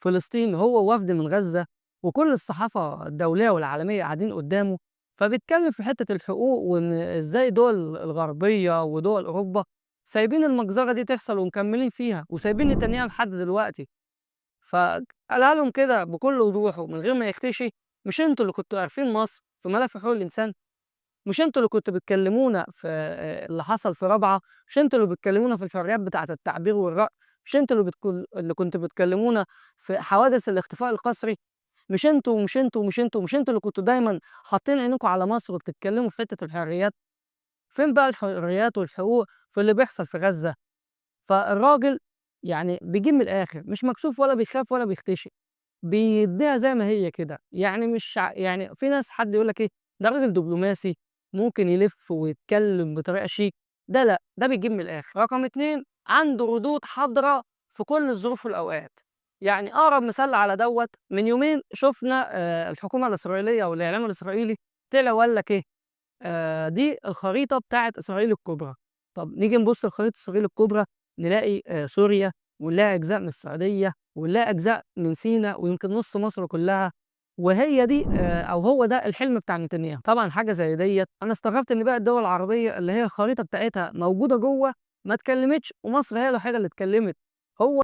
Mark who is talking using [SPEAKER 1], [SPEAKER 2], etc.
[SPEAKER 1] فلسطين، هو ووفد من غزة وكل الصحافة الدولية والعالمية قاعدين قدامه، فبيتكلم في حتة الحقوق وإن إزاي دول الغربية ودول أوروبا سايبين المجزرة دي تحصل ومكملين فيها وسايبين نتنياهو لحد دلوقتي. فقالها لهم كده بكل وضوح ومن غير ما يختشي: مش انتوا اللي كنتوا عارفين مصر في ملف حقوق الإنسان؟ مش انتوا اللي كنتوا بتكلمونا في اللي حصل في رابعة؟ مش انتوا اللي بتكلمونا في الحريات بتاعة التعبير والرأي؟ مش انتوا اللي كنتوا بتكلمونا في حوادث الاختفاء القسري؟ مش انتوا اللي كنتوا دايما حاطين عينكم على مصر وبتتكلموا في حتة الحريات؟ فين بقى الحريات والحقوق في اللي بيحصل في غزة؟ فالراجل يعني بيجيب من الآخر، مش مكسوف ولا بيخاف ولا بيختشي، بيدّيها زي ما هي كده. يعني مش يعني في ناس حد يقول لك إيه، ده راجل دبلوماسي ممكن يلِف ويتكلم بطريقة شيك، ده لأ، ده بيجيب من الآخر. رقم 2، عنده ردود حاضرة في كل الظروف والأوقات. يعني أقرب مثال على دوّة، من يومين شُفنا الحكومة الإسرائيلية أو الإعلام الإسرائيلي طلع وقال لك إيه، دي الخريطة بتاعة إسرائيل الكبرى. طب نيجي نبُص لخريطة إسرائيل الكبرى، نلاقي سوريا، ونلاقي أجزاء من السعودية، ونلاقي أجزاء من سينا، ويمكن نُص مصر كلّها، وهي دي أو هو ده الحلم بتاع نتنياهو. طبعًا حاجة زي ديّة أنا استغربت إن باقي الدول العربية اللي هي الخريطة بتاعتها موجودة جوّه ما اتكلّمتش، ومصر هي الوحيدة اللي اتكلّمت. هو